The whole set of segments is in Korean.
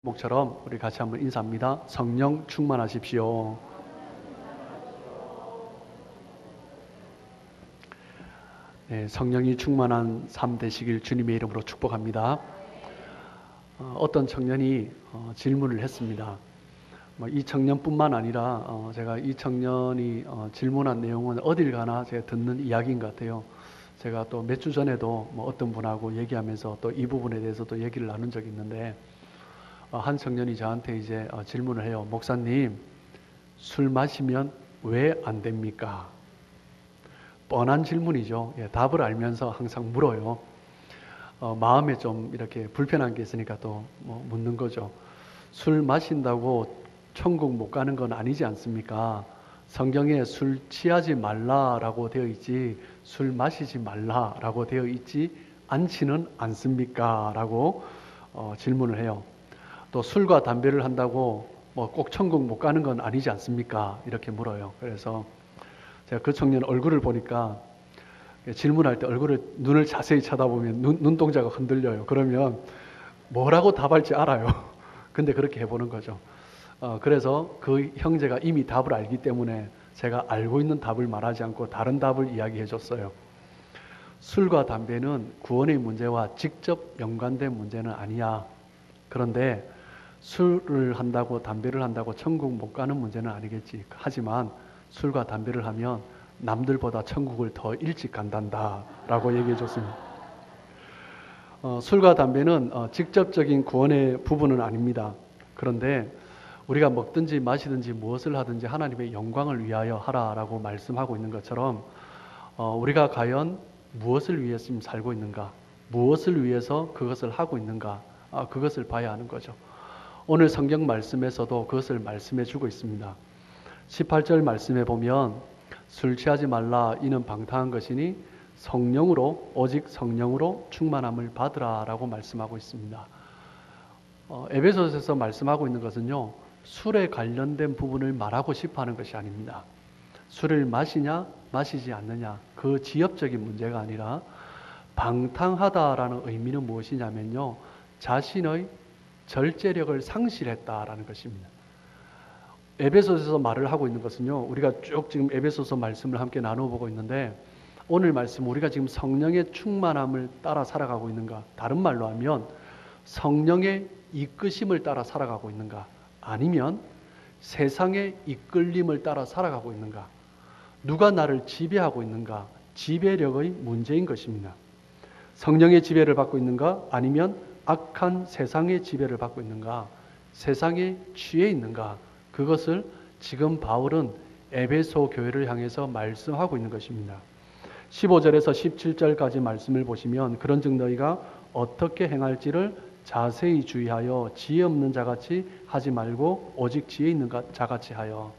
목처럼 우리 같이 한번 인사합니다. 성령 충만하십시오. 네, 성령이 충만한 삶 되시길 주님의 이름으로 축복합니다. 어떤 청년이 질문을 했습니다. 이 청년뿐만 아니라 제가 이 청년이 질문한 내용은 어딜 가나 제가 듣는 이야기인 것 같아요. 제가 또 몇 주 전에도 어떤 분하고 얘기하면서 또 이 부분에 대해서도 얘기를 나눈 적이 있는데, 한 청년이 저한테 이제 질문을 해요. 목사님, 술 마시면 왜 안 됩니까? 뻔한 질문이죠. 답을 알면서 항상 물어요. 마음에 좀 이렇게 불편한 게 있으니까 또 묻는 거죠. 술 마신다고 천국 못 가는 건 아니지 않습니까? 성경에 술 취하지 말라라고 되어 있지 술 마시지 말라라고 되어 있지 않지는 않습니까? 라고 질문을 해요. 또 술과 담배를 한다고 꼭 천국 못 가는 건 아니지 않습니까? 이렇게 물어요. 그래서 제가 그 청년 얼굴을 보니까 질문할 때 눈을 자세히 쳐다보면 눈동자가 흔들려요. 그러면 뭐라고 답할지 알아요. 근데 그렇게 해보는 거죠. 그래서 그 형제가 이미 답을 알기 때문에 제가 알고 있는 답을 말하지 않고 다른 답을 이야기해 줬어요. 술과 담배는 구원의 문제와 직접 연관된 문제는 아니야. 그런데 술을 한다고 담배를 한다고 천국 못 가는 문제는 아니겠지. 하지만 술과 담배를 하면 남들보다 천국을 더 일찍 간단다 라고 얘기해 줬습니다. 술과 담배는 직접적인 구원의 부분은 아닙니다. 그런데 우리가 먹든지 마시든지 무엇을 하든지 하나님의 영광을 위하여 하라라고 말씀하고 있는 것처럼 우리가 과연 무엇을 위해서 지금 살고 있는가, 무엇을 위해서 그것을 하고 있는가, 그것을 봐야 하는 거죠. 오늘 성경 말씀에서도 그것을 말씀해 주고 있습니다. 18절 말씀에 보면 술 취하지 말라 이는 방탕한 것이니 성령으로 오직 성령으로 충만함을 받으라 라고 말씀하고 있습니다. 에베소서에서 말씀하고 있는 것은요, 술에 관련된 부분을 말하고 싶어 하는 것이 아닙니다. 술을 마시냐 마시지 않느냐 그 지엽적인 문제가 아니라 방탕하다라는 의미는 무엇이냐면요, 자신의 절제력을 상실했다라는 것입니다. 에베소서에서 말을 하고 있는 것은요, 우리가 쭉 지금 에베소서 말씀을 함께 나눠보고 있는데, 오늘 말씀 우리가 지금 성령의 충만함을 따라 살아가고 있는가, 다른 말로 하면 성령의 이끄심을 따라 살아가고 있는가, 아니면 세상의 이끌림을 따라 살아가고 있는가, 누가 나를 지배하고 있는가, 지배력의 문제인 것입니다. 성령의 지배를 받고 있는가, 아니면 악한 세상의 지배를 받고 있는가, 세상에 취해 있는가, 그것을 지금 바울은 에베소 교회를 향해서 말씀하고 있는 것입니다. 15절에서 17절까지 말씀을 보시면 그런즉 너희가 어떻게 행할지를 자세히 주의하여 지혜 없는 자같이 하지 말고 오직 지혜 있는 자같이 하여.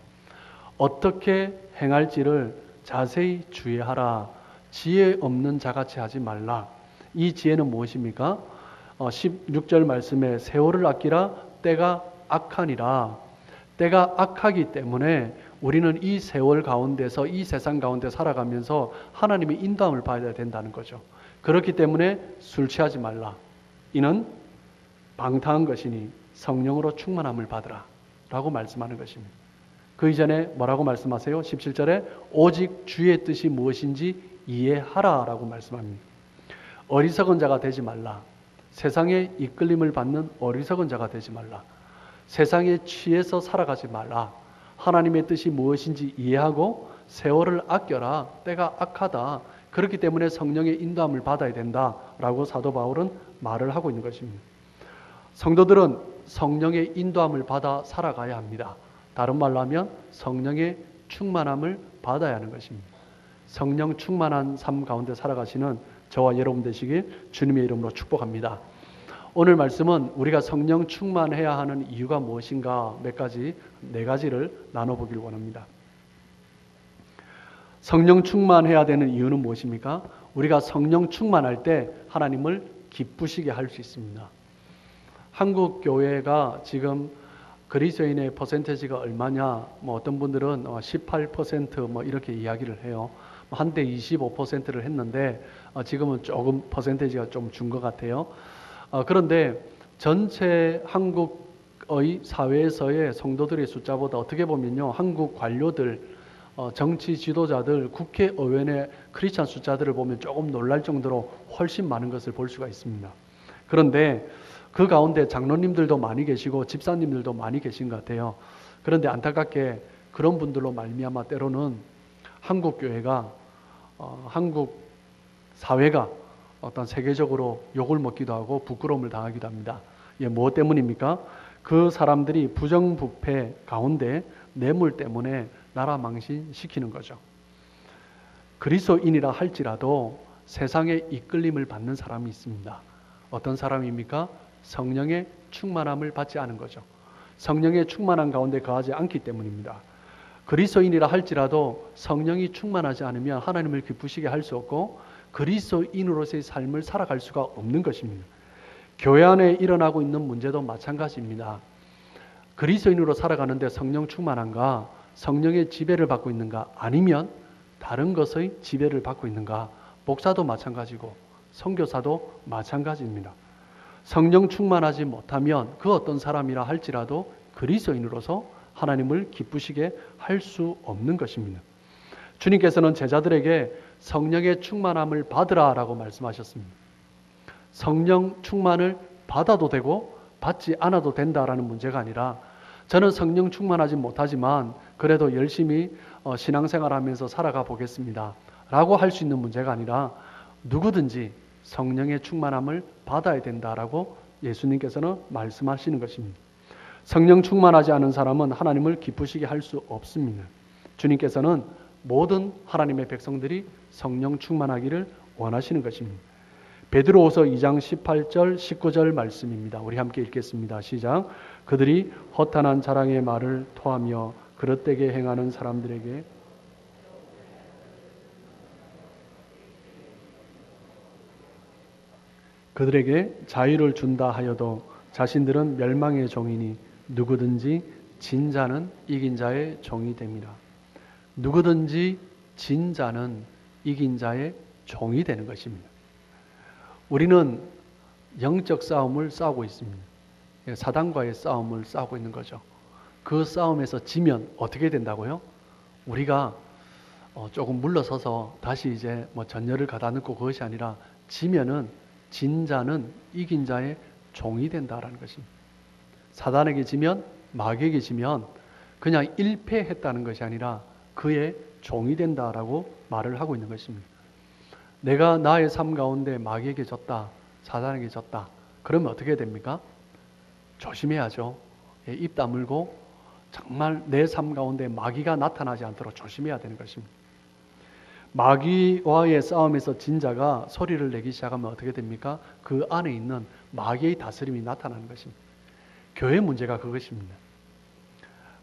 어떻게 행할지를 자세히 주의하라. 지혜 없는 자같이 하지 말라. 이 지혜는 무엇입니까? 16절 말씀에 세월을 아끼라 때가 악하니라. 때가 악하기 때문에 우리는 이 세월 가운데서 이 세상 가운데 살아가면서 하나님의 인도함을 받아야 된다는 거죠. 그렇기 때문에 술 취하지 말라. 이는 방탕한 것이니 성령으로 충만함을 받으라 라고 말씀하는 것입니다. 그 이전에 뭐라고 말씀하세요? 17절에 오직 주의 뜻이 무엇인지 이해하라 라고 말씀합니다. 어리석은 자가 되지 말라. 세상에 이끌림을 받는 어리석은 자가 되지 말라. 세상에 취해서 살아가지 말라. 하나님의 뜻이 무엇인지 이해하고 세월을 아껴라. 때가 악하다. 그렇기 때문에 성령의 인도함을 받아야 된다라고 사도 바울은 말을 하고 있는 것입니다. 성도들은 성령의 인도함을 받아 살아가야 합니다. 다른 말로 하면 성령의 충만함을 받아야 하는 것입니다. 성령 충만한 삶 가운데 살아가시는 저와 여러분 되시길 주님의 이름으로 축복합니다. 오늘 말씀은 우리가 성령 충만해야 하는 이유가 무엇인가 네 가지를 나눠보길 원합니다. 성령 충만해야 되는 이유는 무엇입니까? 우리가 성령 충만할 때 하나님을 기쁘시게 할 수 있습니다. 한국 교회가 지금 그리스도인의 퍼센테이지가 얼마냐? 어떤 분들은 18% 이렇게 이야기를 해요. 한때 25%를 했는데 지금은 조금 퍼센테이지가 좀 준 것 같아요. 그런데 전체 한국 한국의 사회에서의 성도들의 숫자보다 어떻게 보면요, 한국 관료들, 정치 지도자들, 국회의원의 크리스찬 숫자들을 보면 조금 놀랄 정도로 훨씬 많은 것을 볼 수가 있습니다. 그런데 그 가운데 장로님들도 많이 계시고 집사님들도 많이 계신 것 같아요. 그런데 안타깝게 그런 분들로 말미암아 때로는 한국 교회가, 한국 사회가 어떤 세계적으로 욕을 먹기도 하고 부끄러움을 당하기도 합니다. 무엇 때문입니까? 그 사람들이 부정부패 가운데 뇌물 때문에 나라 망신시키는 거죠. 그리스도인이라 할지라도 세상에 이끌림을 받는 사람이 있습니다. 어떤 사람입니까? 성령의 충만함을 받지 않은 거죠. 성령의 충만함 가운데 거하지 않기 때문입니다. 그리스도인이라 할지라도 성령이 충만하지 않으면 하나님을 기쁘시게 할 수 없고 그리스도인으로서의 삶을 살아갈 수가 없는 것입니다. 교회 안에 일어나고 있는 문제도 마찬가지입니다. 그리스도인으로 살아가는데 성령 충만한가, 성령의 지배를 받고 있는가, 아니면 다른 것의 지배를 받고 있는가. 목사도 마찬가지고 선교사도 마찬가지입니다. 성령 충만하지 못하면 그 어떤 사람이라 할지라도 그리스도인으로서 하나님을 기쁘시게 할 수 없는 것입니다. 주님께서는 제자들에게 성령의 충만함을 받으라라고 말씀하셨습니다. 성령 충만을 받아도 되고 받지 않아도 된다라는 문제가 아니라, 저는 성령 충만하지 못하지만 그래도 열심히 신앙생활하면서 살아가 보겠습니다 라고 할 수 있는 문제가 아니라, 누구든지 성령의 충만함을 받아야 된다라고 예수님께서는 말씀하시는 것입니다. 성령 충만하지 않은 사람은 하나님을 기쁘시게 할 수 없습니다. 주님께서는 모든 하나님의 백성들이 성령 충만하기를 원하시는 것입니다. 베드로후서 2장 18절 19절 말씀입니다. 우리 함께 읽겠습니다. 시작. 그들이 허탄한 자랑의 말을 토하며 그릇되게 행하는 사람들에게 그들에게 자유를 준다 하여도 자신들은 멸망의 종이니 누구든지 진 자는 이긴 자의 종이 됩니다. 누구든지 진 자는 이긴 자의 종이 되는 것입니다. 우리는 영적 싸움을 싸우고 있습니다. 사단과의 싸움을 싸우고 있는 거죠. 그 싸움에서 지면 어떻게 된다고요? 우리가 조금 물러서서 다시 이제 전열을 가다놓고 그것이 아니라, 지면은 진 자는 이긴 자의 종이 된다라는 것입니다. 사단에게 지면, 마귀에게 지면 그냥 일패했다는 것이 아니라 그의 종이 된다라고 말을 하고 있는 것입니다. 내가 나의 삶 가운데 마귀에게 졌다, 사단에게 졌다, 그러면 어떻게 됩니까? 조심해야죠. 입 다물고 정말 내 삶 가운데 마귀가 나타나지 않도록 조심해야 되는 것입니다. 마귀와의 싸움에서 진 자가 소리를 내기 시작하면 어떻게 됩니까? 그 안에 있는 마귀의 다스림이 나타나는 것입니다. 교회 문제가 그것입니다.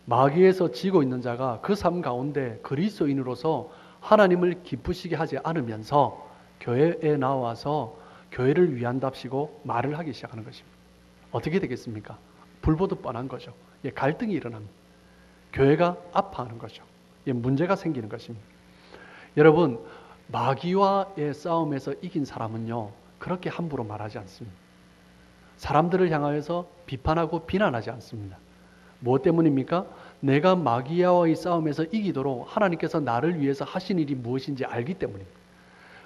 마귀에서 지고 있는 자가 그 삶 가운데 그리스도인으로서 하나님을 기쁘시게 하지 않으면서 교회에 나와서 교회를 위한답시고 말을 하기 시작하는 것입니다. 어떻게 되겠습니까? 불보듯 뻔한 거죠. 갈등이 일어납니다. 교회가 아파하는 거죠. 문제가 생기는 것입니다. 여러분, 마귀와의 싸움에서 이긴 사람은요, 그렇게 함부로 말하지 않습니다. 사람들을 향하여서 비판하고 비난하지 않습니다. 무엇 때문입니까? 내가 마귀와의 싸움에서 이기도록 하나님께서 나를 위해서 하신 일이 무엇인지 알기 때문입니다.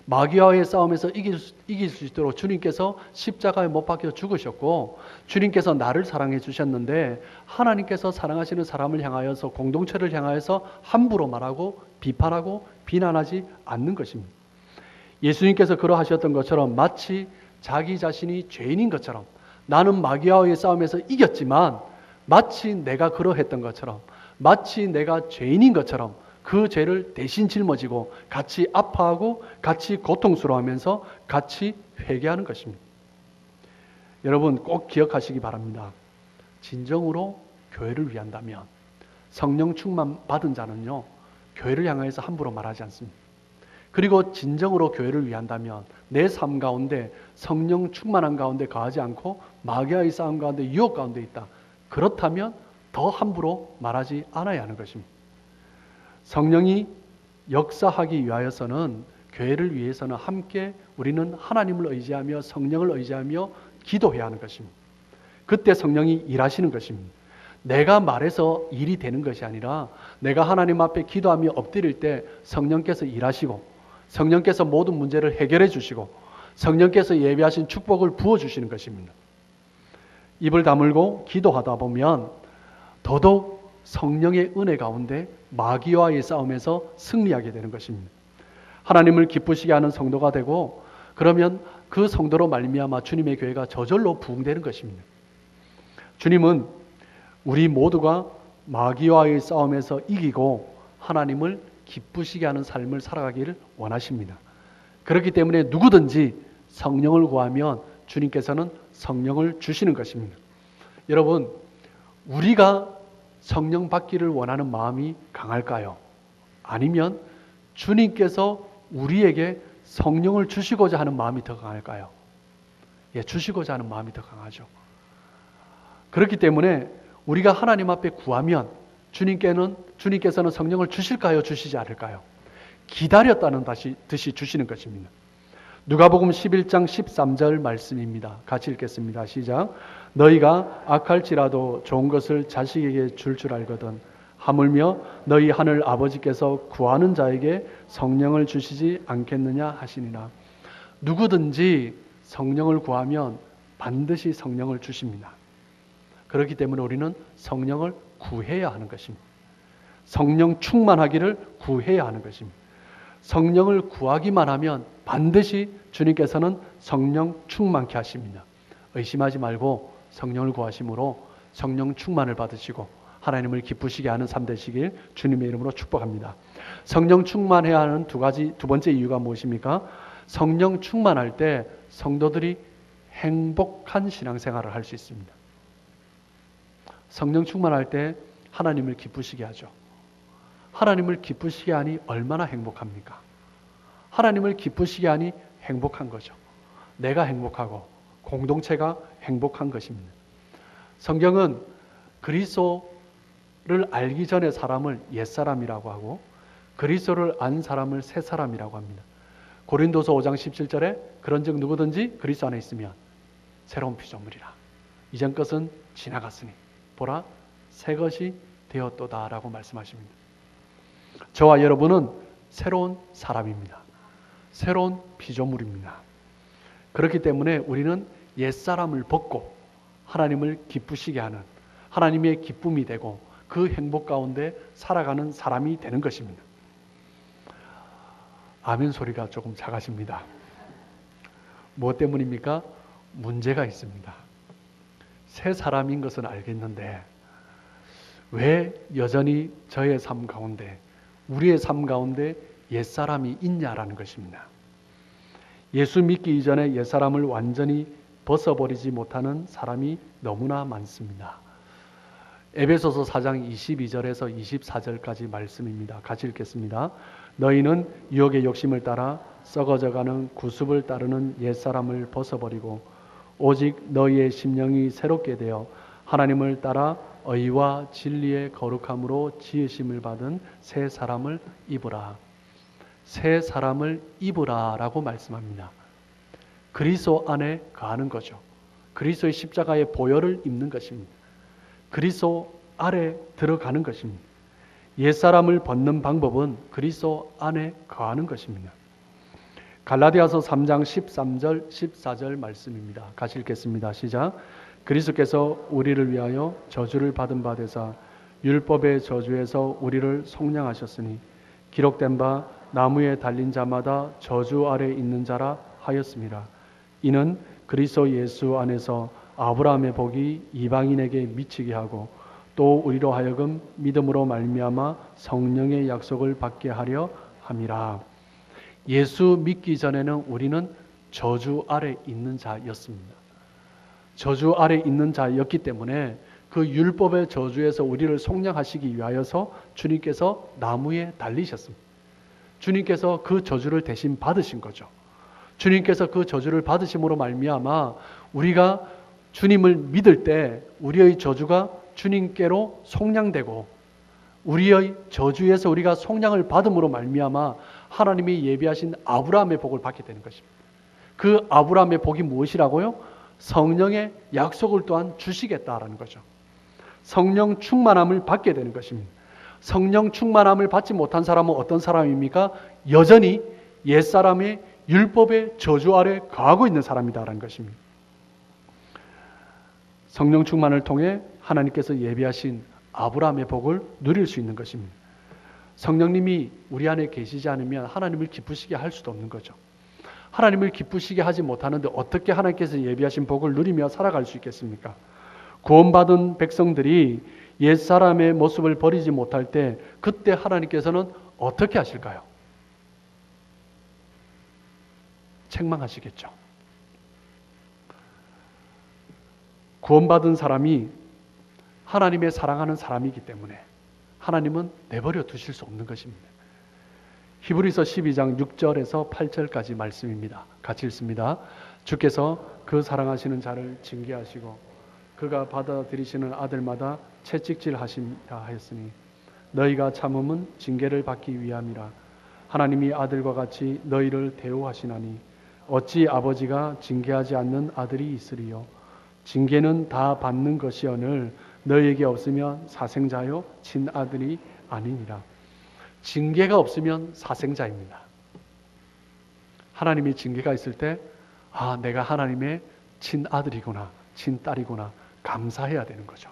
마귀와의 싸움에서 이길 수 있도록 주님께서 십자가에 못 박혀 죽으셨고, 주님께서 나를 사랑해 주셨는데, 하나님께서 사랑하시는 사람을 향하여서, 공동체를 향하여서 함부로 말하고 비판하고 비난하지 않는 것입니다. 예수님께서 그러하셨던 것처럼 마치 자기 자신이 죄인인 것처럼, 나는 마귀와의 싸움에서 이겼지만 마치 내가 그러했던 것처럼, 마치 내가 죄인인 것처럼 그 죄를 대신 짊어지고 같이 아파하고 같이 고통스러워하면서 같이 회개하는 것입니다. 여러분 꼭 기억하시기 바랍니다. 진정으로 교회를 위한다면, 성령 충만 받은 자는요, 교회를 향해서 함부로 말하지 않습니다. 그리고 진정으로 교회를 위한다면 내 삶 가운데 성령 충만한 가운데 거하지 않고 마귀와의 싸움 가운데 유혹 가운데 있다. 그렇다면 더 함부로 말하지 않아야 하는 것입니다. 성령이 역사하기 위하여서는, 교회를 위해서는 함께 우리는 하나님을 의지하며 성령을 의지하며 기도해야 하는 것입니다. 그때 성령이 일하시는 것입니다. 내가 말해서 일이 되는 것이 아니라 내가 하나님 앞에 기도하며 엎드릴 때 성령께서 일하시고 성령께서 모든 문제를 해결해 주시고 성령께서 예비하신 축복을 부어주시는 것입니다. 입을 다물고 기도하다 보면 더더욱 성령의 은혜 가운데 마귀와의 싸움에서 승리하게 되는 것입니다. 하나님을 기쁘시게 하는 성도가 되고 그러면 그 성도로 말미암아 주님의 교회가 저절로 부흥되는 것입니다. 주님은 우리 모두가 마귀와의 싸움에서 이기고 하나님을 기쁘시게 하는 삶을 살아가기를 원하십니다. 그렇기 때문에 누구든지 성령을 구하면 주님께서는 성령을 주시는 것입니다. 여러분, 우리가 성령 받기를 원하는 마음이 강할까요? 아니면 주님께서 우리에게 성령을 주시고자 하는 마음이 더 강할까요? 예, 주시고자 하는 마음이 더 강하죠. 그렇기 때문에 우리가 하나님 앞에 구하면 주님께서는 성령을 주실까요? 주시지 않을까요? 기다렸다는 듯이 주시는 것입니다. 누가복음 11장 13절 말씀입니다. 같이 읽겠습니다. 시작. 너희가 악할지라도 좋은 것을 자식에게 줄 알거든 하물며 너희 하늘 아버지께서 구하는 자에게 성령을 주시지 않겠느냐 하시니라. 누구든지 성령을 구하면 반드시 성령을 주십니다. 그렇기 때문에 우리는 성령을 구해야 하는 것입니다. 성령 충만하기를 구해야 하는 것입니다. 성령을 구하기만 하면 반드시 주님께서는 성령 충만케 하십니다. 의심하지 말고 성령을 구하심으로 성령 충만을 받으시고 하나님을 기쁘시게 하는 삶 되시길 주님의 이름으로 축복합니다. 성령 충만해야 하는 두 번째 이유가 무엇입니까? 성령 충만할 때 성도들이 행복한 신앙생활을 할 수 있습니다. 성령 충만할 때 하나님을 기쁘시게 하죠. 하나님을 기쁘시게 하니 얼마나 행복합니까? 하나님을 기쁘시게 하니 행복한 거죠. 내가 행복하고 공동체가 행복한 것입니다. 성경은 그리스도를 알기 전에 사람을 옛사람이라고 하고 그리스도를 안 사람을 새사람이라고 합니다. 고린도서 5장 17절에 그런즉 누구든지 그리스도 안에 있으면 새로운 피조물이라. 이전 것은 지나갔으니 보라 새 것이 되었도다라고 말씀하십니다. 저와 여러분은 새로운 사람입니다. 새로운 피조물입니다. 그렇기 때문에 우리는 옛사람을 벗고 하나님을 기쁘시게 하는 하나님의 기쁨이 되고 그 행복 가운데 살아가는 사람이 되는 것입니다. 아멘 소리가 조금 작아집니다. 무엇 때문입니까? 문제가 있습니다. 새 사람인 것은 알겠는데 왜 여전히 저의 삶 가운데 우리의 삶 가운데 옛사람이 있냐라는 것입니다. 예수 믿기 이전에 옛사람을 완전히 벗어버리지 못하는 사람이 너무나 많습니다. 에베소서 4장 22절에서 24절까지 말씀입니다. 같이 읽겠습니다. 너희는 유혹의 욕심을 따라 썩어져가는 구습을 따르는 옛사람을 벗어버리고 오직 너희의 심령이 새롭게 되어 하나님을 따라 의와 진리의 거룩함으로 지으심을 받은 새 사람을 입으라. 새 사람을 입으라 라고 말씀합니다. 그리스도 안에 거하는 거죠. 그리스도의 십자가의 보혈을 입는 것입니다. 그리스도 아래 들어가는 것입니다. 옛사람을 벗는 방법은 그리스도 안에 거하는 것입니다. 갈라디아서 3장 13절 14절 말씀입니다. 같이 읽겠습니다. 시작. 그리스도께서 우리를 위하여 저주를 받은 바 되사 율법의 저주에서 우리를 속량하셨으니 기록된 바 나무에 달린 자마다 저주 아래 있는 자라 하였습니다. 이는 그리스도 예수 안에서 아브라함의 복이 이방인에게 미치게 하고 또 우리로 하여금 믿음으로 말미암아 성령의 약속을 받게 하려 함이라. 예수 믿기 전에는 우리는 저주 아래 있는 자였습니다. 저주 아래 있는 자였기 때문에 그 율법의 저주에서 우리를 속량하시기 위하여서 주님께서 나무에 달리셨습니다. 주님께서 그 저주를 대신 받으신 거죠. 주님께서 그 저주를 받으심으로 말미암아 우리가 주님을 믿을 때 우리의 저주가 주님께로 속량되고 우리의 저주에서 우리가 속량을 받음으로 말미암아 하나님이 예비하신 아브라함의 복을 받게 되는 것입니다. 그 아브라함의 복이 무엇이라고요? 성령의 약속을 또한 주시겠다라는 거죠. 성령 충만함을 받게 되는 것입니다. 성령 충만함을 받지 못한 사람은 어떤 사람입니까? 여전히 옛사람의 율법의 저주 아래 거하고 있는 사람이다라는 것입니다. 성령 충만을 통해 하나님께서 예비하신 아브라함의 복을 누릴 수 있는 것입니다. 성령님이 우리 안에 계시지 않으면 하나님을 기쁘시게 할 수도 없는 거죠. 하나님을 기쁘시게 하지 못하는데 어떻게 하나님께서 예비하신 복을 누리며 살아갈 수 있겠습니까? 구원받은 백성들이 옛사람의 모습을 버리지 못할 때 그때 하나님께서는 어떻게 하실까요? 책망하시겠죠. 구원받은 사람이 하나님의 사랑하는 사람이기 때문에 하나님은 내버려 두실 수 없는 것입니다. 히브리서 12장 6절에서 8절까지 말씀입니다. 같이 읽습니다. 주께서 그 사랑하시는 자를 징계하시고 그가 받아들이시는 아들마다 채찍질하시라 하였으니 너희가 참음은 징계를 받기 위함이라. 하나님이 아들과 같이 너희를 대우하시나니 어찌 아버지가 징계하지 않는 아들이 있으리요. 징계는 다 받는 것이오늘 너희에게 없으면 사생자요 친아들이 아니니라. 징계가 없으면 사생자입니다. 하나님이 징계가 있을 때 내가 하나님의 친아들이구나 친딸이구나 감사해야 되는 거죠.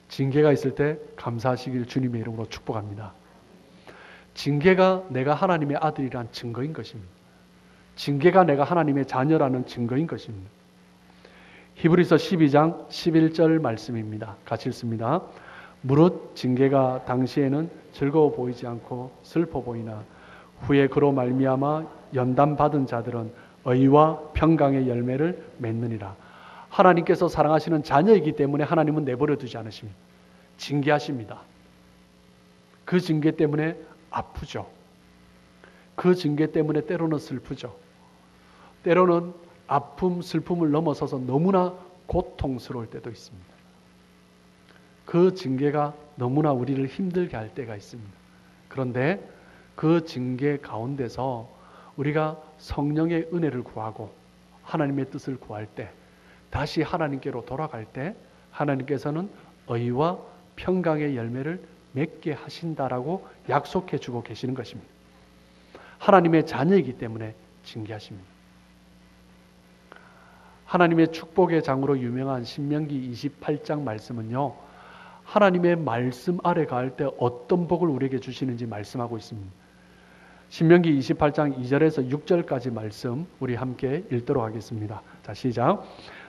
징계가 있을 때 감사하시길 주님의 이름으로 축복합니다. 징계가 내가 하나님의 아들이란 증거인 것입니다. 징계가 내가 하나님의 자녀라는 증거인 것입니다. 히브리서 12장 11절 말씀입니다. 같이 읽습니다. 무릇 징계가 당시에는 즐거워 보이지 않고 슬퍼 보이나 후에 그로 말미암아 연단받은 자들은 의와 평강의 열매를 맺느니라. 하나님께서 사랑하시는 자녀이기 때문에 하나님은 내버려 두지 않으십니다. 징계하십니다. 그 징계 때문에 아프죠. 그 징계 때문에 때로는 슬프죠. 때로는 아픔, 슬픔을 넘어서서 너무나 고통스러울 때도 있습니다. 그 징계가 너무나 우리를 힘들게 할 때가 있습니다. 그런데 그 징계 가운데서 우리가 성령의 은혜를 구하고 하나님의 뜻을 구할 때 다시 하나님께로 돌아갈 때 하나님께서는 의와 평강의 열매를 맺게 하신다라고 약속해 주고 계시는 것입니다. 하나님의 자녀이기 때문에 징계하십니다. 하나님의 축복의 장으로 유명한 신명기 28장 말씀은요, 하나님의 말씀 아래 가할 때 어떤 복을 우리에게 주시는지 말씀하고 있습니다. 신명기 28장 2절에서 6절까지 말씀 우리 함께 읽도록 하겠습니다. 자, 시작.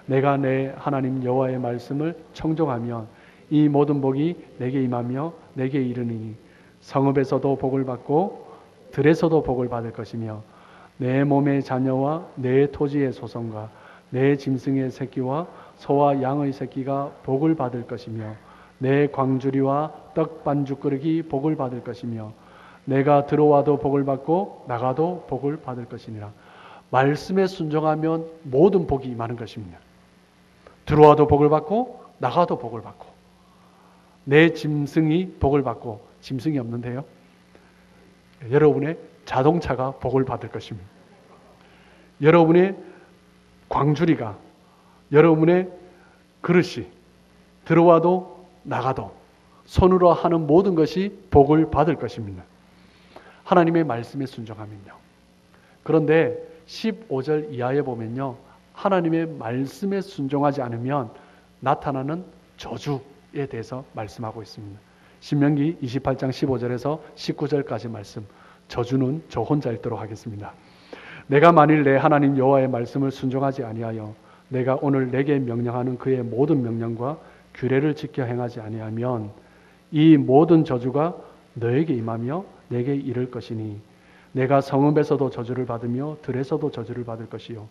내가 내 하나님 여호와의 말씀을 청종하면 이 모든 복이 내게 임하며 내게 이르니 성읍에서도 복을 받고 들에서도 복을 받을 것이며 내 몸의 자녀와 내 토지의 소송과 내 짐승의 새끼와 소와 양의 새끼가 복을 받을 것이며 내 광주리와 떡 반죽그릇이 복을 받을 것이며 내가 들어와도 복을 받고 나가도 복을 받을 것이니라. 말씀에 순종하면 모든 복이 임하는 것입니다. 들어와도 복을 받고 나가도 복을 받고 내 짐승이 복을 받고 짐승이 없는데요. 여러분의 자동차가 복을 받을 것입니다. 여러분의 광주리가 여러분의 그릇이 들어와도 나가도 손으로 하는 모든 것이 복을 받을 것입니다. 하나님의 말씀에 순종하면요. 그런데 15절 이하에 보면요. 하나님의 말씀에 순종하지 않으면 나타나는 저주에 대해서 말씀하고 있습니다. 신명기 28장 15절에서 19절까지 말씀, 저주는 저 혼자 읽도록 하겠습니다. 내가 만일 내 하나님 여호와의 말씀을 순종하지 아니하여 내가 오늘 내게 명령하는 그의 모든 명령과 규례를 지켜 행하지 아니하면 이 모든 저주가 너에게 임하며 내게 이를 것이니 내가 성읍에서도 저주를 받으며 들에서도 저주를 받을 것이요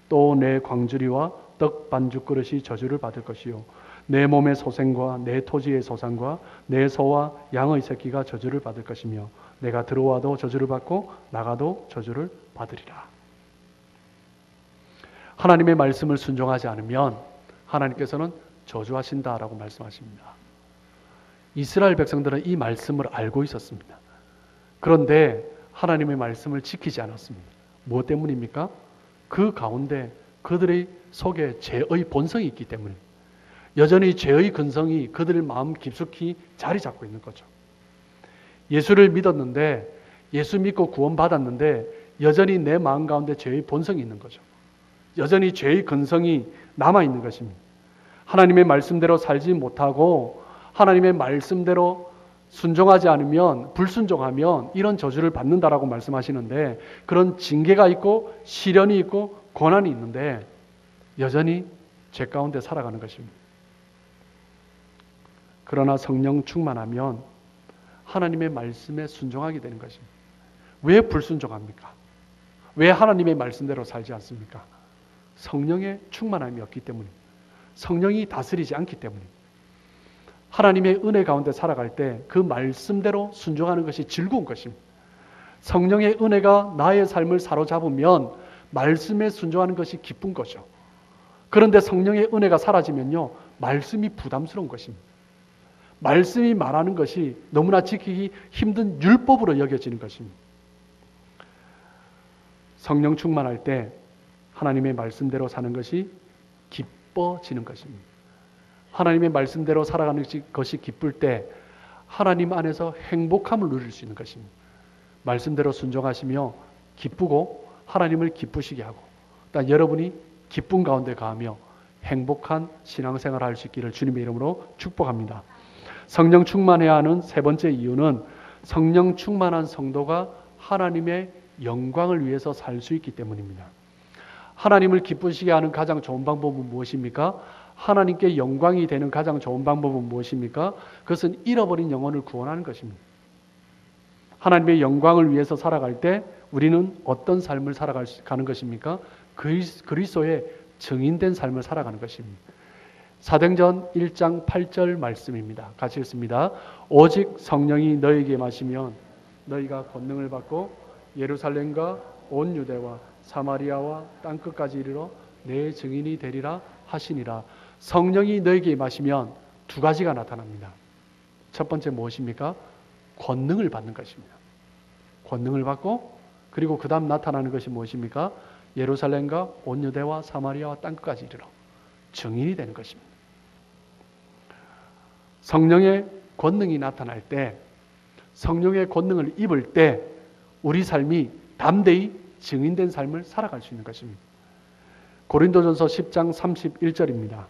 또 내 광주리와 떡 반죽 그릇이 저주를 받을 것이요 내 몸의 소생과 내 토지의 소산과 내 소와 양의 새끼가 저주를 받을 것이며 내가 들어와도 저주를 받고 나가도 저주를 받으리라. 하나님의 말씀을 순종하지 않으면 하나님께서는 저주하신다라고 말씀하십니다. 이스라엘 백성들은 이 말씀을 알고 있었습니다. 그런데 하나님의 말씀을 지키지 않았습니다. 무엇 때문입니까? 그 가운데 그들의 속에 죄의 본성이 있기 때문에 여전히 죄의 근성이 그들의 마음 깊숙이 자리 잡고 있는 거죠. 예수를 믿었는데, 예수 믿고 구원받았는데 여전히 내 마음 가운데 죄의 본성이 있는 거죠. 여전히 죄의 근성이 남아있는 것입니다. 하나님의 말씀대로 살지 못하고 하나님의 말씀대로 순종하지 않으면, 불순종하면 이런 저주를 받는다라고 말씀하시는데, 그런 징계가 있고 시련이 있고 고난이 있는데 여전히 죄 가운데 살아가는 것입니다. 그러나 성령 충만하면 하나님의 말씀에 순종하게 되는 것입니다. 왜 불순종합니까? 왜 하나님의 말씀대로 살지 않습니까? 성령의 충만함이 없기 때문입니다. 성령이 다스리지 않기 때문입니다. 하나님의 은혜 가운데 살아갈 때 그 말씀대로 순종하는 것이 즐거운 것입니다. 성령의 은혜가 나의 삶을 사로잡으면 말씀에 순종하는 것이 기쁜 거죠. 그런데 성령의 은혜가 사라지면요, 말씀이 부담스러운 것입니다. 말씀이 말하는 것이 너무나 지키기 힘든 율법으로 여겨지는 것입니다. 성령 충만할 때 하나님의 말씀대로 사는 것이 기뻐지는 것입니다. 하나님의 말씀대로 살아가는 것이 기쁠 때 하나님 안에서 행복함을 누릴 수 있는 것입니다. 말씀대로 순종하시며 기쁘고 하나님을 기쁘시게 하고, 또 여러분이 기쁨 가운데 가하며 행복한 신앙생활을 할 수 있기를 주님의 이름으로 축복합니다. 성령 충만해야 하는 세 번째 이유는 성령 충만한 성도가 하나님의 영광을 위해서 살 수 있기 때문입니다. 하나님을 기쁘시게 하는 가장 좋은 방법은 무엇입니까? 하나님께 영광이 되는 가장 좋은 방법은 무엇입니까? 그것은 잃어버린 영혼을 구원하는 것입니다. 하나님의 영광을 위해서 살아갈 때 우리는 어떤 삶을 살아가는 것입니까? 그리스도의 증인된 삶을 살아가는 것입니다. 사도행전 1장 8절 말씀입니다. 같이 읽습니다. 오직 성령이 너에게 임하시면 너희가 권능을 받고 예루살렘과 온 유대와 사마리아와 땅끝까지 이르러 내 증인이 되리라 하시니라. 성령이 너에게 임하시면 두 가지가 나타납니다. 첫 번째 무엇입니까? 권능을 받는 것입니다. 권능을 받고, 그리고 그 다음 나타나는 것이 무엇입니까? 예루살렘과 온 유대와 사마리아와 땅끝까지 이르러 증인이 되는 것입니다. 성령의 권능이 나타날 때, 성령의 권능을 입을 때 우리 삶이 담대히 증인된 삶을 살아갈 수 있는 것입니다. 고린도전서 10장 31절입니다.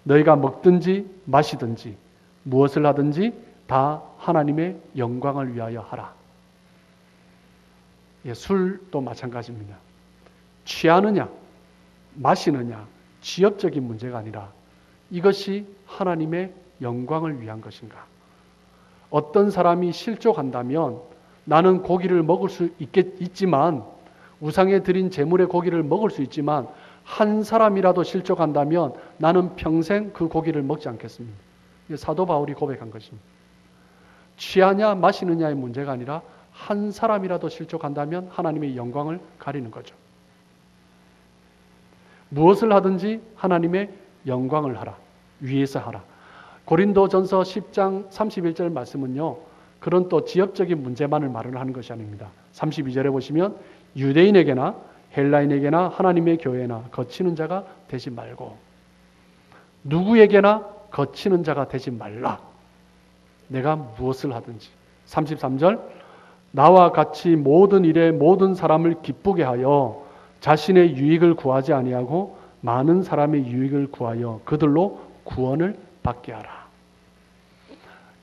너희가 먹든지 마시든지 무엇을 하든지 다 하나님의 영광을 위하여 하라. 술도 마찬가지입니다. 취하느냐 마시느냐 지엽적인 문제가 아니라 이것이 하나님의 영광을 위한 것인가. 어떤 사람이 실족한다면 나는 고기를 먹을 수 있지만, 우상에 드린 제물의 고기를 먹을 수 있지만 한 사람이라도 실족한다면 나는 평생 그 고기를 먹지 않겠습니다. 사도 바울이 고백한 것입니다. 취하냐 마시느냐의 문제가 아니라 한 사람이라도 실족한다면 하나님의 영광을 가리는 거죠. 무엇을 하든지 하나님의 영광을 하라. 위에서 하라. 고린도전서 10장 31절 말씀은요, 그런 또 지역적인 문제만을 말을 하는 것이 아닙니다. 32절에 보시면 유대인에게나 헬라인에게나 하나님의 교회나 거치는 자가 되지 말고, 누구에게나 거치는 자가 되지 말라. 내가 무엇을 하든지. 33절 나와 같이 모든 일에 모든 사람을 기쁘게 하여 자신의 유익을 구하지 아니하고 많은 사람의 유익을 구하여 그들로 구원을 받게 하라.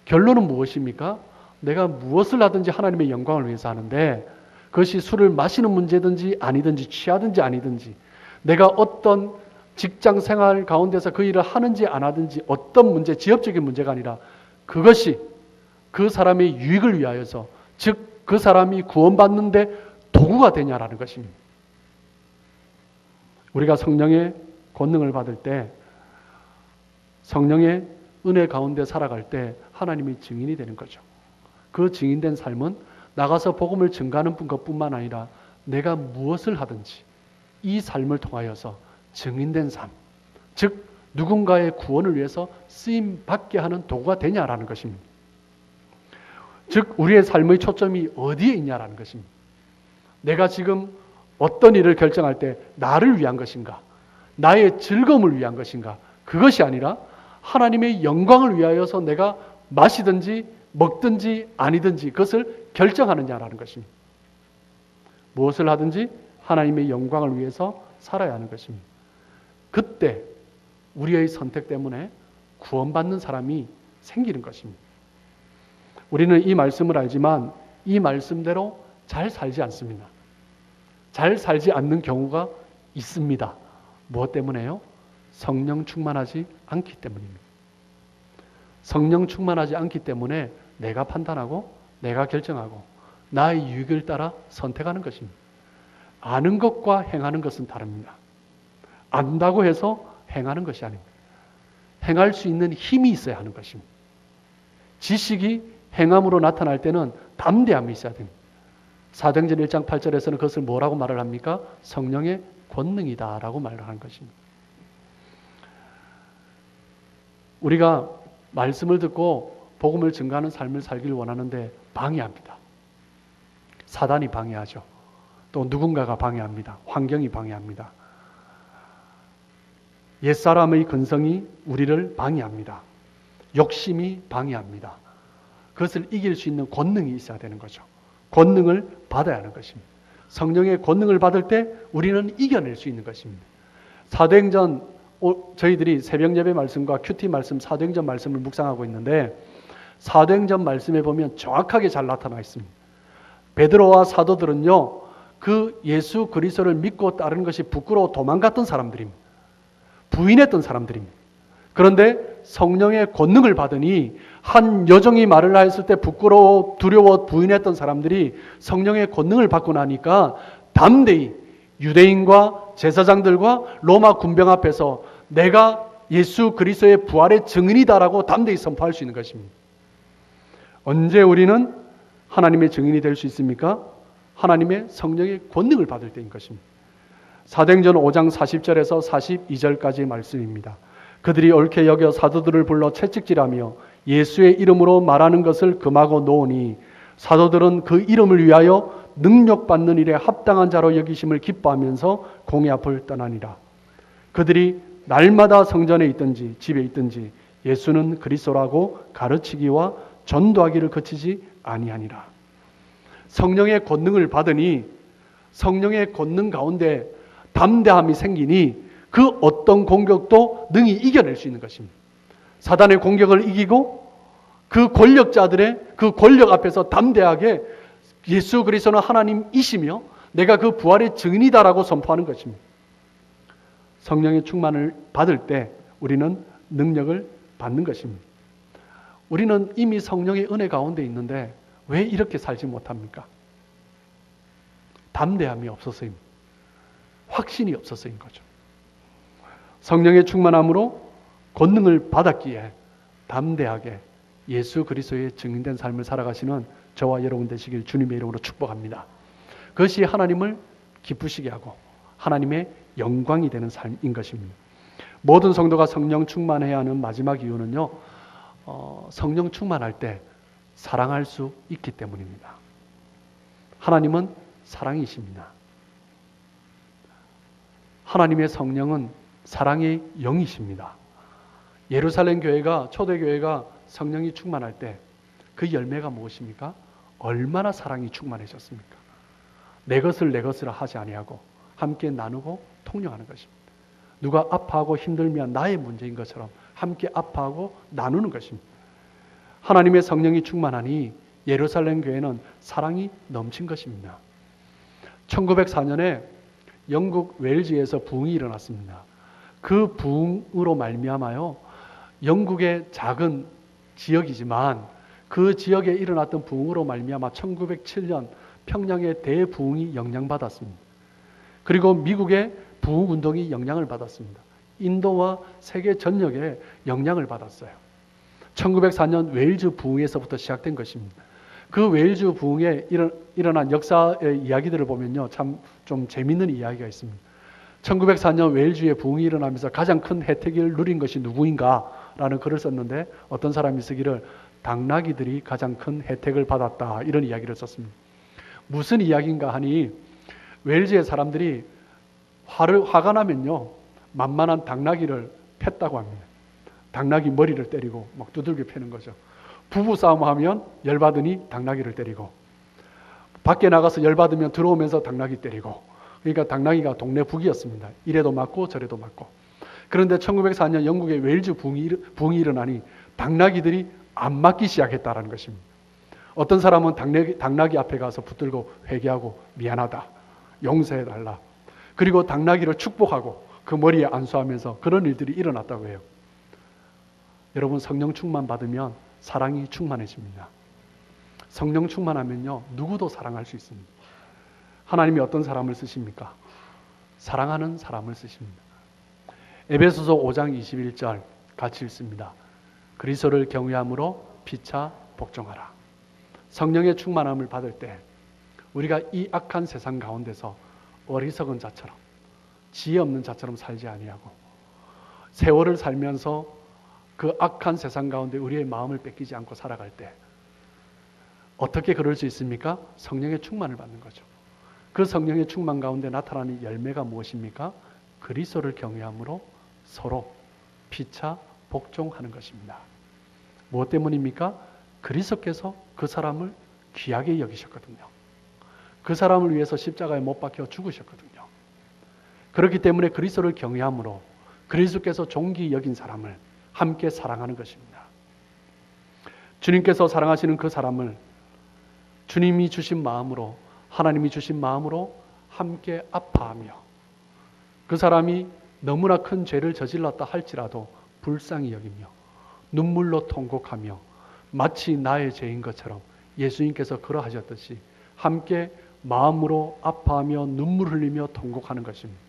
결론은 무엇입니까? 내가 무엇을 하든지 하나님의 영광을 위해서 하는데, 그것이 술을 마시는 문제든지 아니든지 취하든지 아니든지, 내가 어떤 직장 생활 가운데서 그 일을 하는지 안 하든지, 어떤 문제, 지역적인 문제가 아니라 그것이 그 사람의 유익을 위하여서, 즉 그 사람이 구원받는데 도구가 되냐라는 것입니다. 우리가 성령의 권능을 받을 때, 성령의 은혜 가운데 살아갈 때 하나님이 증인이 되는 거죠. 그 증인된 삶은 나가서 복음을 증가하는 것뿐만 아니라 내가 무엇을 하든지 이 삶을 통하여서 증인된 삶, 즉 누군가의 구원을 위해서 쓰임 받게 하는 도구가 되냐라는 것입니다. 즉 우리의 삶의 초점이 어디에 있냐라는 것입니다. 내가 지금 어떤 일을 결정할 때 나를 위한 것인가, 나의 즐거움을 위한 것인가? 그것이 아니라 하나님의 영광을 위하여서 내가 마시든지 먹든지 아니든지 그것을 결정하느냐라는 것입니다. 무엇을 하든지 하나님의 영광을 위해서 살아야 하는 것입니다. 그때 우리의 선택 때문에 구원받는 사람이 생기는 것입니다. 우리는 이 말씀을 알지만 이 말씀대로 잘 살지 않습니다. 잘 살지 않는 경우가 있습니다. 무엇 때문에요? 성령 충만하지 않기 때문입니다. 성령 충만하지 않기 때문에 내가 판단하고 내가 결정하고 나의 유익을 따라 선택하는 것입니다. 아는 것과 행하는 것은 다릅니다. 안다고 해서 행하는 것이 아닙니다. 행할 수 있는 힘이 있어야 하는 것입니다. 지식이 행함으로 나타날 때는 담대함이 있어야 됩니다. 사도행전 1장 8절에서는 그것을 뭐라고 말을 합니까? 성령의 권능이다 라고 말을 하는 것입니다. 우리가 말씀을 듣고 복음을 증거하는 삶을 살기를 원하는데 방해합니다. 사단이 방해하죠. 또 누군가가 방해합니다. 환경이 방해합니다. 옛사람의 근성이 우리를 방해합니다. 욕심이 방해합니다. 그것을 이길 수 있는 권능이 있어야 되는 거죠. 권능을 받아야 하는 것입니다. 성령의 권능을 받을 때 우리는 이겨낼 수 있는 것입니다. 사도행전 저희들이 새벽 예배 말씀과 큐티 말씀, 사도행전 말씀을 묵상하고 있는데 사도행전 말씀에 보면 정확하게 잘 나타나 있습니다. 베드로와 사도들은요, 그 예수 그리스도를 믿고 따르는 것이 부끄러워 도망갔던 사람들입니다. 부인했던 사람들입니다. 그런데 성령의 권능을 받으니 한 여종이 말을 하였을 때 부끄러워 두려워 부인했던 사람들이 성령의 권능을 받고 나니까 담대히 유대인과 제사장들과 로마 군병 앞에서 내가 예수 그리스도의 부활의 증인이다라고 담대히 선포할 수 있는 것입니다. 언제 우리는 하나님의 증인이 될 수 있습니까? 하나님의 성령의 권능을 받을 때인 것입니다. 사도행전 5장 40절에서 42절까지의 말씀입니다. 그들이 옳게 여겨 사도들을 불러 채찍질하며 예수의 이름으로 말하는 것을 금하고 놓으니 사도들은 그 이름을 위하여 능력받는 일에 합당한 자로 여기심을 기뻐하면서 공의 앞을 떠나니라. 그들이 날마다 성전에 있든지 집에 있든지 예수는 그리스도라고 가르치기와 전도하기를 그치지 아니하니라. 성령의 권능을 받으니 성령의 권능 가운데 담대함이 생기니 그 어떤 공격도 능히 이겨낼 수 있는 것입니다. 사단의 공격을 이기고 그 권력자들의 그 권력 앞에서 담대하게 예수 그리스도는 하나님이시며 내가 그 부활의 증인이다라고 선포하는 것입니다. 성령의 충만을 받을 때 우리는 능력을 받는 것입니다. 우리는 이미 성령의 은혜 가운데 있는데 왜 이렇게 살지 못합니까? 담대함이 없어서입니다. 확신이 없어서인 거죠. 성령의 충만함으로 권능을 받았기에 담대하게 예수 그리스도의 증인된 삶을 살아가시는 저와 여러분 되시길 주님의 이름으로 축복합니다. 그것이 하나님을 기쁘시게 하고 하나님의 영광이 되는 삶인 것입니다. 모든 성도가 성령 충만해야 하는 마지막 이유는요, 성령 충만할 때 사랑할 수 있기 때문입니다. 하나님은 사랑이십니다. 하나님의 성령은 사랑의 영이십니다. 예루살렘 교회가, 초대교회가 성령이 충만할 때 그 열매가 무엇입니까? 얼마나 사랑이 충만해졌습니까? 내 것을 하지 아니하고 함께 나누고 통용하는 것입니다. 누가 아파하고 힘들면 나의 문제인 것처럼 함께 아파하고 나누는 것입니다. 하나님의 성령이 충만하니 예루살렘 교회는 사랑이 넘친 것입니다. 1904년에 영국 웨일즈에서 부흥이 일어났습니다. 그 부흥으로 말미암아요, 영국의 작은 지역이지만 그 지역에 일어났던 부흥으로 말미암아 1907년 평양의 대부흥이 영향받았습니다. 그리고 미국의 부흥운동이 영향을 받았습니다. 인도와 세계 전역에 영향을 받았어요. 1904년 웨일즈 부흥에서부터 시작된 것입니다. 그 웨일즈 부흥에 일어난 역사의 이야기들을 보면요, 참 좀 재미있는 이야기가 있습니다. 1904년 웨일즈의 부흥이 일어나면서 가장 큰 혜택을 누린 것이 누구인가? 라는 글을 썼는데 어떤 사람이 쓰기를 당나귀들이 가장 큰 혜택을 받았다, 이런 이야기를 썼습니다. 무슨 이야기인가 하니 웨일즈의 사람들이 화가 나면요, 만만한 당나귀를 팼다고 합니다. 당나귀 머리를 때리고 막 두들겨 패는 거죠. 부부 싸움하면 열받으니 당나귀를 때리고, 밖에 나가서 열받으면 들어오면서 당나귀 때리고, 그러니까 당나귀가 동네 북이었습니다. 이래도 맞고 저래도 맞고. 그런데 1904년 영국의 웨일즈 붕이 일어나니 당나귀들이 안 맞기 시작했다는 것입니다. 어떤 사람은 당나귀 앞에 가서 붙들고 회개하고 미안하다, 용서해달라, 그리고 당나귀를 축복하고 그 머리에 안수하면서 그런 일들이 일어났다고 해요. 여러분, 성령 충만 받으면 사랑이 충만해집니다. 성령 충만하면요, 누구도 사랑할 수 있습니다. 하나님이 어떤 사람을 쓰십니까? 사랑하는 사람을 쓰십니다. 에베소서 5장 21절 같이 읽습니다. 그리스도를 경외함으로 피차 복종하라. 성령의 충만함을 받을 때 우리가 이 악한 세상 가운데서 어리석은 자처럼, 지혜 없는 자처럼 살지 아니하고 세월을 살면서 그 악한 세상 가운데 우리의 마음을 뺏기지 않고 살아갈 때 어떻게 그럴 수 있습니까? 성령의 충만을 받는 거죠. 그 성령의 충만 가운데 나타나는 열매가 무엇입니까? 그리스도를 경외함으로 서로 피차 복종하는 것입니다. 무엇 때문입니까? 그리스도께서 그 사람을 귀하게 여기셨거든요. 그 사람을 위해서 십자가에 못 박혀 죽으셨거든요. 그렇기 때문에 그리스도를 경외함으로 그리스도께서 존귀 여긴 사람을 함께 사랑하는 것입니다. 주님께서 사랑하시는 그 사람을 주님이 주신 마음으로, 하나님이 주신 마음으로 함께 아파하며, 그 사람이 너무나 큰 죄를 저질렀다 할지라도 불쌍히 여기며 눈물로 통곡하며 마치 나의 죄인 것처럼 예수님께서 그러하셨듯이 함께 마음으로 아파하며 눈물 흘리며 통곡하는 것입니다.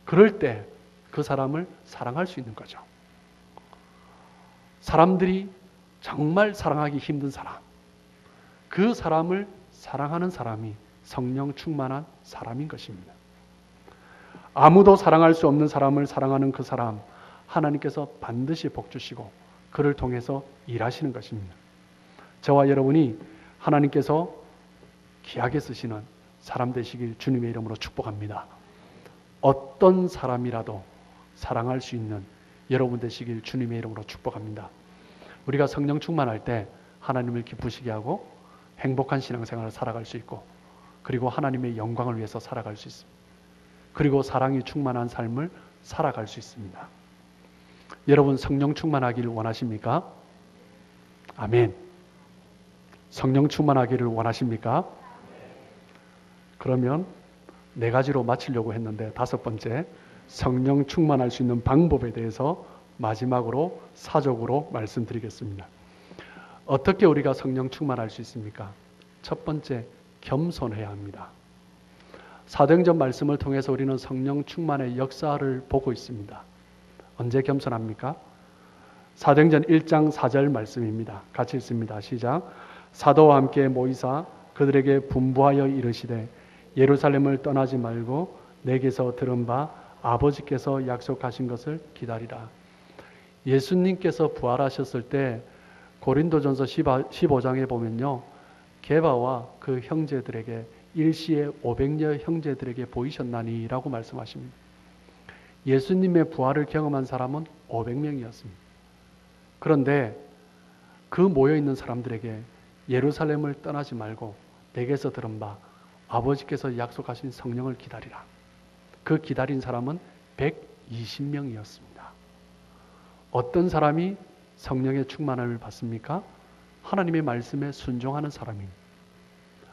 그럴 때 그 사람을 사랑할 수 있는 거죠. 사람들이 정말 사랑하기 힘든 사람, 그 사람을 사랑하는 사람이 성령 충만한 사람인 것입니다. 아무도 사랑할 수 없는 사람을 사랑하는 그 사람, 하나님께서 반드시 복 주시고 그를 통해서 일하시는 것입니다. 저와 여러분이 하나님께서 귀하게 쓰시는 사람 되시길 주님의 이름으로 축복합니다. 어떤 사람이라도 사랑할 수 있는 여러분 되시길 주님의 이름으로 축복합니다. 우리가 성령 충만할 때 하나님을 기쁘시게 하고 행복한 신앙생활을 살아갈 수 있고, 그리고 하나님의 영광을 위해서 살아갈 수 있습니다. 그리고 사랑이 충만한 삶을 살아갈 수 있습니다. 여러분, 성령 충만하기를 원하십니까? 아멘. 성령 충만하기를 원하십니까? 그러면 4가지로 마치려고 했는데 5번째, 성령 충만할 수 있는 방법에 대해서 마지막으로 사적으로 말씀드리겠습니다. 어떻게 우리가 성령 충만할 수 있습니까? 첫 번째, 겸손해야 합니다. 사도행전 말씀을 통해서 우리는 성령 충만의 역사를 보고 있습니다. 언제 겸손합니까? 사도행전 1장 4절 말씀입니다. 같이 읽습니다. 시작. 사도와 함께 모이사 그들에게 분부하여 이르시되 예루살렘을 떠나지 말고 내게서 들은 바 아버지께서 약속하신 것을 기다리라. 예수님께서 부활하셨을 때 고린도전서 15장에 보면요, 게바와 그 형제들에게 일시에 500여 형제들에게 보이셨나니 라고 말씀하십니다. 예수님의 부활을 경험한 사람은 500명이었습니다. 그런데 그 모여있는 사람들에게 예루살렘을 떠나지 말고 내게서 들은 바 아버지께서 약속하신 성령을 기다리라. 그 기다린 사람은 120명이었습니다. 어떤 사람이 성령의 충만함을 받습니까? 하나님의 말씀에 순종하는 사람입니다.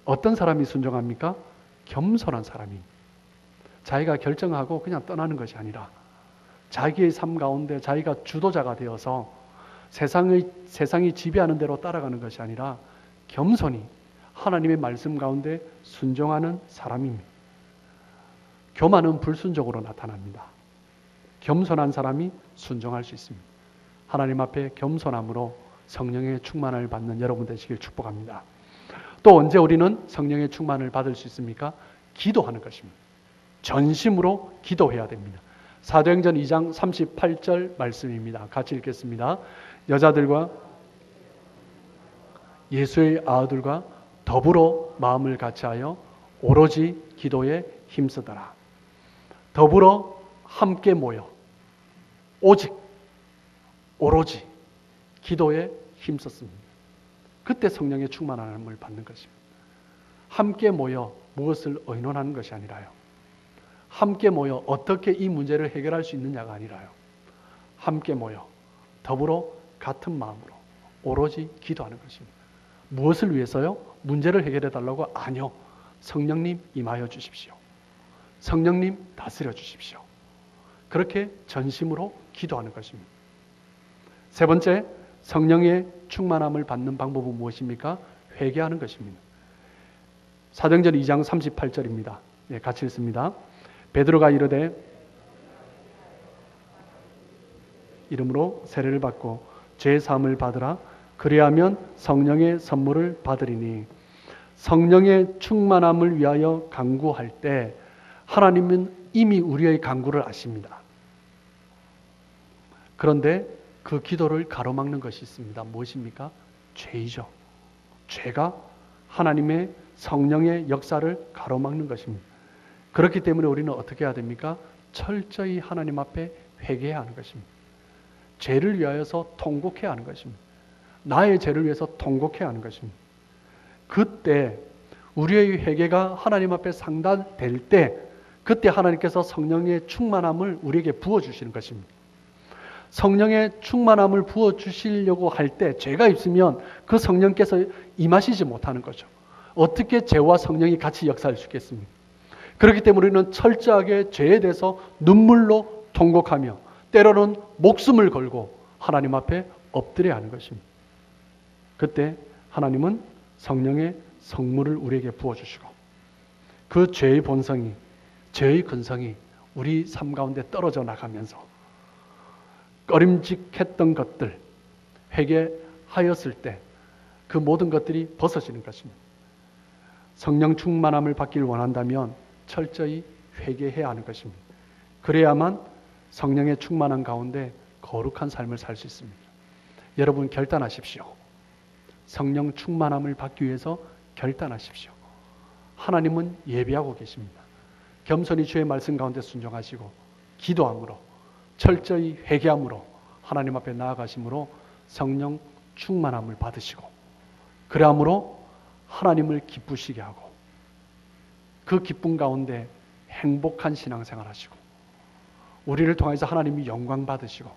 어떤 사람이 순종합니까? 겸손한 사람이. 자기가 결정하고 그냥 떠나는 것이 아니라 자기의 삶 가운데 자기가 주도자가 되어서 세상이 지배하는 대로 따라가는 것이 아니라 겸손히 하나님의 말씀 가운데 순종하는 사람입니다. 교만은 불순종으로 나타납니다. 겸손한 사람이 순종할 수 있습니다. 하나님 앞에 겸손함으로 성령의 충만을 받는 여러분 되시길 축복합니다. 또 언제 우리는 성령의 충만을 받을 수 있습니까? 기도하는 것입니다. 전심으로 기도해야 됩니다. 사도행전 2장 38절 말씀입니다. 같이 읽겠습니다. 여자들과 예수의 아들과 더불어 마음을 같이하여 오로지 기도에 힘쓰더라. 더불어 함께 모여 오직 오로지 기도에 힘썼습니다. 그때 성령의 충만함을 받는 것입니다. 함께 모여 무엇을 의논하는 것이 아니라요. 함께 모여 어떻게 이 문제를 해결할 수 있느냐가 아니라요. 함께 모여 더불어 같은 마음으로 오로지 기도하는 것입니다. 무엇을 위해서요? 문제를 해결해 달라고? 아니요. 성령님 임하여 주십시오. 성령님 다스려 주십시오. 그렇게 전심으로 기도하는 것입니다. 세 번째, 성령의 충만함을 받는 방법은 무엇입니까? 회개하는 것입니다. 사도행전 2장 38절입니다. 네, 같이 읽습니다. 베드로가 이르되 이름으로 세례를 받고 죄 사함을 받으라. 그리하면 성령의 선물을 받으리니. 성령의 충만함을 위하여 간구할 때 하나님은 이미 우리의 간구를 아십니다. 그런데 그 기도를 가로막는 것이 있습니다. 무엇입니까? 죄이죠. 죄가 하나님의 성령의 역사를 가로막는 것입니다. 그렇기 때문에 우리는 어떻게 해야 됩니까? 철저히 하나님 앞에 회개해야 하는 것입니다. 죄를 위하여서 통곡해야 하는 것입니다. 나의 죄를 위해서 통곡해야 하는 것입니다. 그때 우리의 회개가 하나님 앞에 상달될 때 그때 하나님께서 성령의 충만함을 우리에게 부어주시는 것입니다. 성령의 충만함을 부어주시려고 할 때 죄가 있으면 그 성령께서 임하시지 못하는 거죠. 어떻게 죄와 성령이 같이 역사할 수 있겠습니까? 그렇기 때문에 우리는 철저하게 죄에 대해서 눈물로 통곡하며 때로는 목숨을 걸고 하나님 앞에 엎드려야 하는 것입니다. 그때 하나님은 성령의 성물을 우리에게 부어주시고 그 죄의 본성이, 죄의 근성이 우리 삶 가운데 떨어져 나가면서 꺼림직했던 것들, 회개하였을 때 그 모든 것들이 벗어지는 것입니다. 성령 충만함을 받기를 원한다면 철저히 회개해야 하는 것입니다. 그래야만 성령의 충만함 가운데 거룩한 삶을 살 수 있습니다. 여러분 결단하십시오. 성령 충만함을 받기 위해서 결단하십시오. 하나님은 예비하고 계십니다. 겸손히 주의 말씀 가운데 순종하시고 기도함으로 철저히 회개함으로 하나님 앞에 나아가심으로 성령 충만함을 받으시고 그러함으로 하나님을 기쁘시게 하고 그 기쁨 가운데 행복한 신앙생활 하시고 우리를 통해서 하나님이 영광 받으시고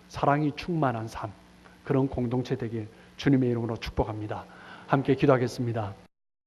사랑이 충만한 삶, 그런 공동체 되길 주님의 이름으로 축복합니다. 함께 기도하겠습니다.